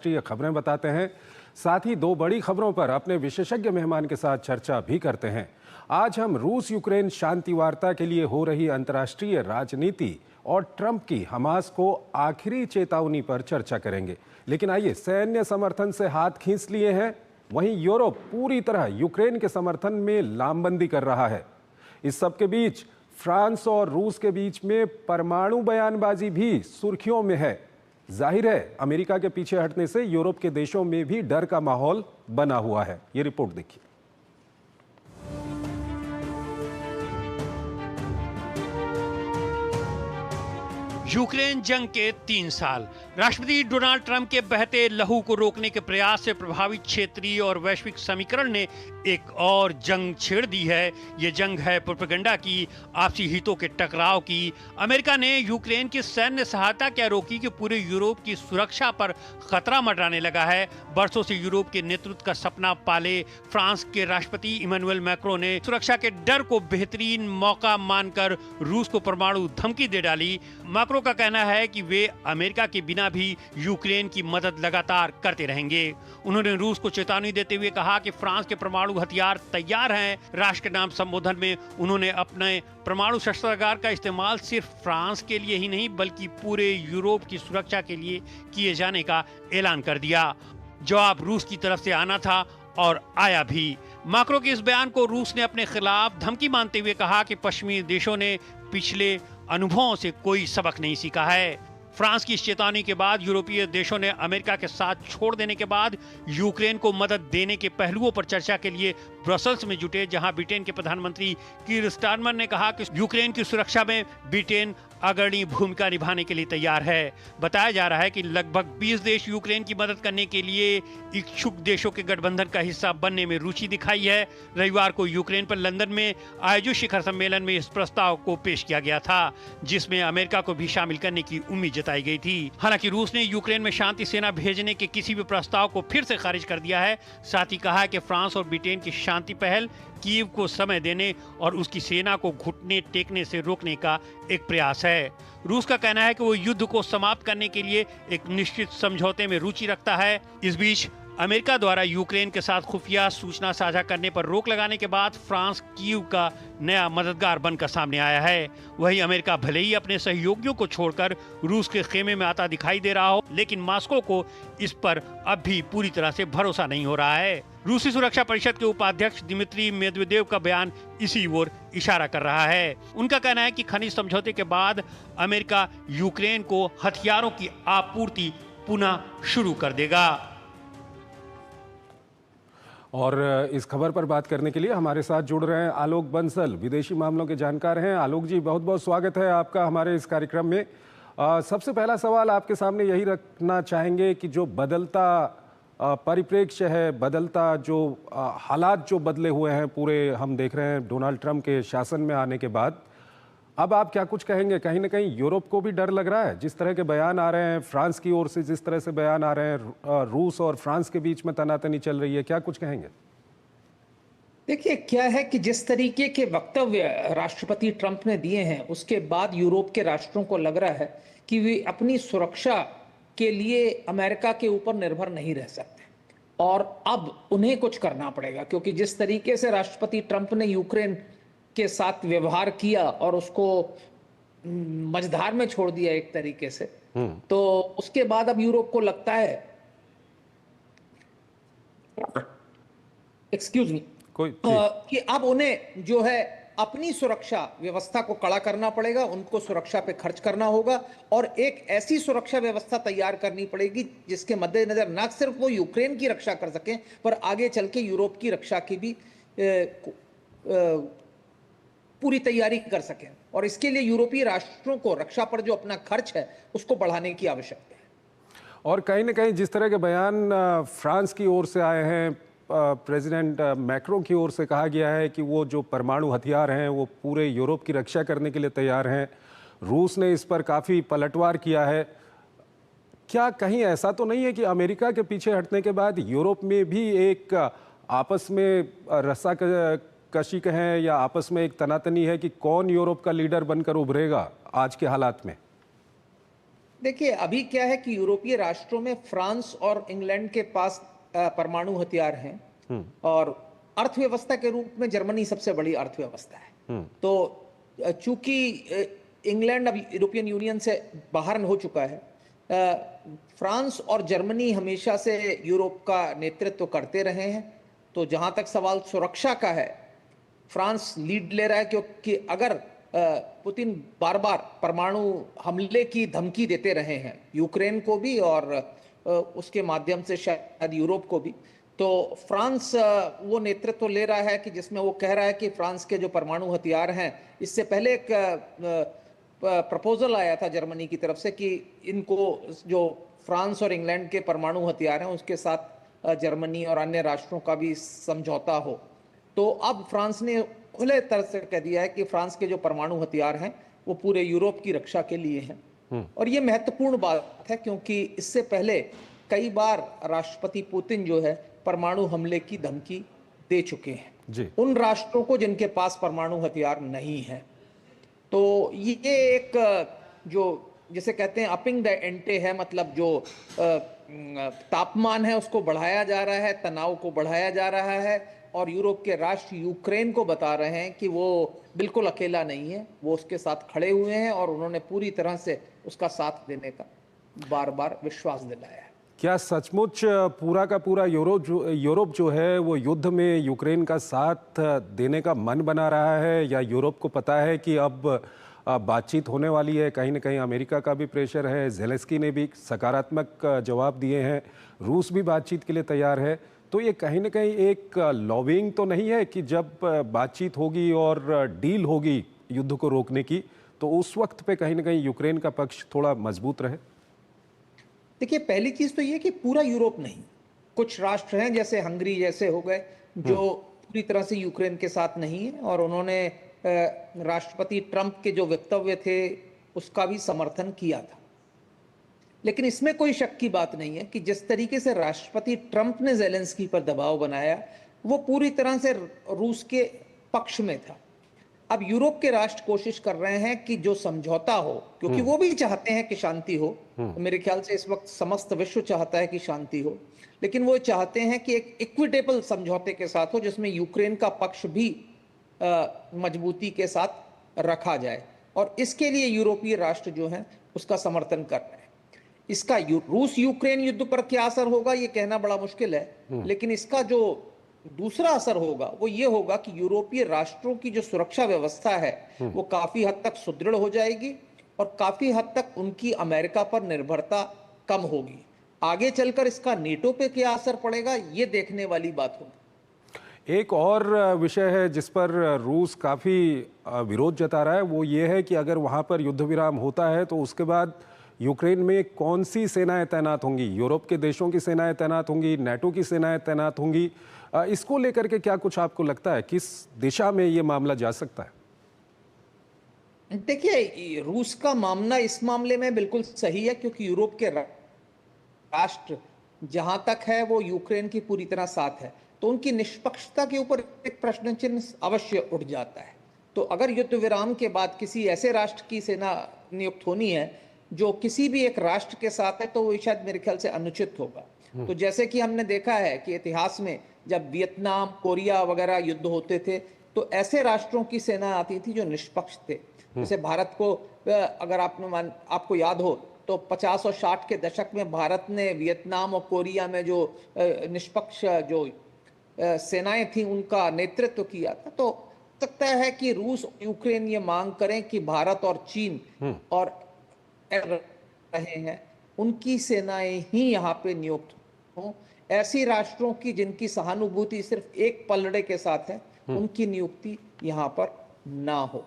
अंतर्राष्ट्रीय खबरें बताते हैं। साथ ही दो बड़ी खबरों पर अपने विशेषज्ञ मेहमान के साथ चर्चा भी करते हैं। आज हम रूस यूक्रेन शांति वार्ता के लिए हो रही अंतर्राष्ट्रीय राजनीति और ट्रंप की हमास को आखिरी चेतावनी पर चर्चा करेंगे। लेकिन आइए, सैन्य समर्थन से हाथ खींच लिए हैं, वहीं यूरोप पूरी तरह यूक्रेन के समर्थन में लामबंदी कर रहा है। इस सब के बीच फ्रांस और रूस के बीच में परमाणु बयानबाजी भी सुर्खियों में है। जाहिर है, अमेरिका के पीछे हटने से यूरोप के देशों में भी डर का माहौल बना हुआ है। ये रिपोर्ट देखिए। यूक्रेन जंग के 3 साल। राष्ट्रपति डोनाल्ड ट्रंप के बहते लहू को रोकने के प्रयास से प्रभावित क्षेत्रीय और वैश्विक समीकरण ने एक और जंग छेड़ दी है। ये जंग है प्रोपेगेंडा की, आपसी हितों के टकराव की। अमेरिका ने यूक्रेन की सैन्य सहायता क्या रोकी कि पूरे यूरोप की सुरक्षा पर खतरा मंडराने लगा है। बरसों से यूरोप के नेतृत्व का सपना पाले फ्रांस के राष्ट्रपति इमैनुअल मैक्रों ने सुरक्षा के डर को बेहतरीन मौका मानकर रूस को परमाणु धमकी दे डाली। मैक्रो का कहना है कि वे अमेरिका के बिना भी यूक्रेन की मदद लगातार करते रहेंगे। उन्होंने रूस को चेतावनी देते हुए कहा कि फ्रांस के परमाणु हथियार तैयार हैं। राष्ट्र के नाम संबोधन में उन्होंने अपने परमाणु शस्त्रागार का इस्तेमाल सिर्फ फ्रांस के लिए ही नहीं बल्कि पूरे यूरोप की सुरक्षा के लिए किए जाने का ऐलान कर दिया। जवाब रूस की तरफ से आना था और आया भी। मैक्रो के इस बयान को रूस ने अपने खिलाफ धमकी मानते हुए कहा कि पश्चिमी देशों ने पिछले अनुभवों से कोई सबक नहीं सीखा है। फ्रांस की इस चेतावनी के बाद यूरोपीय देशों ने अमेरिका के साथ छोड़ देने के बाद यूक्रेन को मदद देने के पहलुओं पर चर्चा के लिए ब्रसल्स में जुटे, जहां ब्रिटेन के प्रधानमंत्री कीर स्टारमर ने कहा कि यूक्रेन की सुरक्षा में ब्रिटेन अग्रणी भूमिका निभाने के लिए तैयार है। बताया जा रहा है कि लगभग 20 देश यूक्रेन की मदद करने के लिए इच्छुक देशों के गठबंधन का हिस्सा बनने में रुचि दिखाई है। रविवार को यूक्रेन पर लंदन में आयोजित शिखर सम्मेलन में इस प्रस्ताव को पेश किया गया था, जिसमें अमेरिका को भी शामिल करने की उम्मीद जताई गई थी। हालांकि रूस ने यूक्रेन में शांति सेना भेजने के किसी भी प्रस्ताव को फिर से खारिज कर दिया है। साथ ही कहा है कि फ्रांस और ब्रिटेन की शांति पहल कीव को समय देने और उसकी सेना को घुटने टेकने से रोकने का एक प्रयास है। रूस का कहना है कि वो युद्ध को समाप्त करने के लिए एक निश्चित समझौते में रुचि रखता है। इस बीच अमेरिका द्वारा यूक्रेन के साथ खुफिया सूचना साझा करने पर रोक लगाने के बाद फ्रांस कीव का नया मददगार बनकर सामने आया है। वहीं अमेरिका भले ही अपने सहयोगियों को छोड़कर रूस के खेमे में आता दिखाई दे रहा हो, लेकिन मॉस्को को इस पर अब भी पूरी तरह से भरोसा नहीं हो रहा है। रूसी सुरक्षा परिषद के उपाध्यक्ष दिमित्री मेदवेदेव का बयान इसी ओर इशारा कर रहा है। उनका कहना है कि खनिज समझौते के बाद अमेरिका यूक्रेन को हथियारों की आपूर्ति पुनः शुरू कर देगा। और इस खबर पर बात करने के लिए हमारे साथ जुड़ रहे हैं आलोक बंसल, विदेशी मामलों के जानकार हैं। आलोक जी, बहुत बहुत स्वागत है आपका हमारे इस कार्यक्रम में। सबसे पहला सवाल आपके सामने यही रखना चाहेंगे कि जो बदलता परिप्रेक्ष्य है, बदलता जो हालात जो बदले हुए हैं पूरे, हम देख रहे हैं डोनाल्ड ट्रंप के शासन में आने के बाद, अब आप क्या कुछ कहेंगे? कहीं ना कहीं यूरोप को भी डर लग रहा है, जिस तरह के बयान आ रहे हैं फ्रांस की ओर से, जिस तरह से बयान आ रहे हैं रूस और फ्रांस के बीच में तनातनी चल रही है, क्या कुछ कहेंगे? देखिए, क्या है कि जिस तरीके के वक्तव्य राष्ट्रपति ट्रंप ने दिए हैं, उसके बाद यूरोप के राष्ट्रों को लग रहा है कि वे अपनी सुरक्षा के लिए अमेरिका के ऊपर निर्भर नहीं रह सकते और अब उन्हें कुछ करना पड़ेगा, क्योंकि जिस तरीके से राष्ट्रपति ट्रंप ने यूक्रेन के साथ व्यवहार किया और उसको मझधार में छोड़ दिया एक तरीके से, तो उसके बाद अब यूरोप को लगता है, एक्सक्यूज मी, कि अब उन्हें जो है अपनी सुरक्षा व्यवस्था को कड़ा करना पड़ेगा, उनको सुरक्षा पे खर्च करना होगा और एक ऐसी सुरक्षा व्यवस्था तैयार करनी पड़ेगी जिसके मद्देनजर न सिर्फ वो यूक्रेन की रक्षा कर सकें पर आगे चल के यूरोप की रक्षा की भी पूरी तैयारी कर सकें। और इसके लिए यूरोपीय राष्ट्रों को रक्षा पर जो अपना खर्च है उसको बढ़ाने की आवश्यकता है। और कहीं ना कहीं जिस तरह के बयान फ्रांस की ओर से आए हैं, प्रेसिडेंट मैक्रो की ओर से कहा गया है कि वो जो परमाणु हथियार हैं वो पूरे यूरोप की रक्षा करने के लिए तैयार हैं। रूस ने इस पर काफ़ी पलटवार किया है। क्या कहीं ऐसा तो नहीं है कि अमेरिका के पीछे हटने के बाद यूरोप में भी एक आपस में रस्सा कशी कहें या आपस में एक तनातनी है कि कौन यूरोप का लीडर बनकर उभरेगा आज के हालात में? देखिए अभी क्या है कि यूरोपीय राष्ट्रों में फ्रांस और इंग्लैंड के पास परमाणु हथियार हैं और अर्थव्यवस्था के रूप में जर्मनी सबसे बड़ी अर्थव्यवस्था है। तो चूंकि इंग्लैंड अब यूरोपियन यूनियन से बाहर हो चुका है, फ्रांस और जर्मनी हमेशा से यूरोप का नेतृत्व करते रहे हैं। तो जहां तक सवाल सुरक्षा का है, फ्रांस लीड ले रहा है, क्योंकि अगर पुतिन बार बार परमाणु हमले की धमकी देते रहे हैं यूक्रेन को भी और उसके माध्यम से शायद यूरोप को भी, तो फ्रांस वो नेतृत्व ले रहा है कि जिसमें वो कह रहा है कि फ्रांस के जो परमाणु हथियार हैं, इससे पहले एक प्रपोजल आया था जर्मनी की तरफ से कि इनको जो फ्रांस और इंग्लैंड के परमाणु हथियार हैं उसके साथ जर्मनी और अन्य राष्ट्रों का भी समझौता हो। तो अब फ्रांस ने खुले तरह से कह दिया है कि फ्रांस के जो परमाणु हथियार हैं वो पूरे यूरोप की रक्षा के लिए हैं। और ये महत्वपूर्ण बात है क्योंकि इससे पहले कई बार राष्ट्रपति पुतिन जो है परमाणु हमले की धमकी दे चुके हैं जी। उन राष्ट्रों को जिनके पास परमाणु हथियार नहीं है। तो ये एक जो जिसे कहते हैं अपिंग द एंटे है, मतलब जो तापमान है उसको बढ़ाया जा रहा है, तनाव को बढ़ाया जा रहा है। और यूरोप के राष्ट्र यूक्रेन को बता रहे हैं कि वो बिल्कुल अकेला नहीं है, वो उसके साथ खड़े हुए हैं और उन्होंने पूरी तरह से उसका साथ देने का बार बार विश्वास दिलाया है। क्या सचमुच पूरा का पूरा यूरोप जो है वो युद्ध में यूक्रेन का साथ देने का मन बना रहा है, या यूरोप को पता है कि अब बातचीत होने वाली है? कहीं ना कहीं अमेरिका का भी प्रेशर है, ज़ेलेंस्की ने भी सकारात्मक जवाब दिए हैं, रूस भी बातचीत के लिए तैयार है। तो ये कहीं ना कहीं एक लॉबिंग तो नहीं है कि जब बातचीत होगी और डील होगी युद्ध को रोकने की, तो उस वक्त पे कहीं ना कहीं यूक्रेन का पक्ष थोड़ा मजबूत रहे? देखिए पहली चीज तो ये कि पूरा यूरोप नहीं, कुछ राष्ट्र हैं जैसे हंगरी जैसे हो गए जो पूरी तरह से यूक्रेन के साथ नहीं है और उन्होंने राष्ट्रपति ट्रंप के जो वक्तव्य थे उसका भी समर्थन किया था। लेकिन इसमें कोई शक की बात नहीं है कि जिस तरीके से राष्ट्रपति ट्रंप ने ज़ेलेंस्की पर दबाव बनाया वो पूरी तरह से रूस के पक्ष में था। अब यूरोप के राष्ट्र कोशिश कर रहे हैं कि जो समझौता हो, क्योंकि वो भी चाहते हैं कि शांति हो, तो मेरे ख्याल से इस वक्त समस्त विश्व चाहता है कि शांति हो, लेकिन वो चाहते हैं कि एक इक्विटेबल समझौते के साथ हो जिसमें यूक्रेन का पक्ष भी मजबूती के साथ रखा जाए। और इसके लिए यूरोपीय राष्ट्र जो हैं उसका समर्थन कर रहे हैं। इसका रूस यूक्रेन युद्ध पर क्या असर होगा ये कहना बड़ा मुश्किल है, लेकिन इसका जो दूसरा असर होगा वो ये होगा कि यूरोपीय राष्ट्रों की जो सुरक्षा व्यवस्था है वो काफी हद तक सुदृढ़ हो जाएगी और काफी हद तक उनकी अमेरिका पर निर्भरता कम होगी। आगे चलकर इसका नेटो पे क्या असर पड़ेगा ये देखने वाली बात होगी। एक और विषय है जिस पर रूस काफी विरोध जता रहा है, वो ये है कि अगर वहां पर युद्ध विराम होता है तो उसके बाद यूक्रेन में कौन सी सेनाएं तैनात होंगी? यूरोप के देशों की सेनाएं तैनात होंगी, नाटो की सेनाएं तैनात होंगी? इसको लेकर के क्या कुछ आपको लगता है, किस दिशा में ये मामला जा सकता है? देखिए रूस का मामला इस मामले में बिल्कुल सही है क्योंकि यूरोप के राष्ट्र जहां तक है वो यूक्रेन की पूरी तरह साथ है, तो उनकी निष्पक्षता के ऊपर एक प्रश्न चिन्ह अवश्य उठ जाता है। तो अगर युद्ध विराम के बाद किसी ऐसे राष्ट्र की सेना नियुक्त होनी है जो किसी भी एक राष्ट्र के साथ है तो वो शायद मेरे ख्याल से अनुचित होगा। तो जैसे कि हमने देखा है कि इतिहास में जब वियतनाम, कोरिया वगैरह युद्ध होते थे तो ऐसे राष्ट्रों की सेना आती थी जो निष्पक्ष थे। जैसे भारत को अगर आपको याद हो तो 50 और 60 के दशक में भारत ने वियतनाम और कोरिया में जो निष्पक्ष जो सेनाएं थी उनका नेतृत्व किया था। तो सकता है कि रूस और यूक्रेन ये मांग करें कि भारत और चीन और रहे हैं उनकी सेनाएं ही यहाँ पे नियुक्त हों। ऐसी राष्ट्रों की जिनकी सहानुभूति सिर्फ एक पलड़े के साथ है उनकी नियुक्ति यहाँ पर ना हो।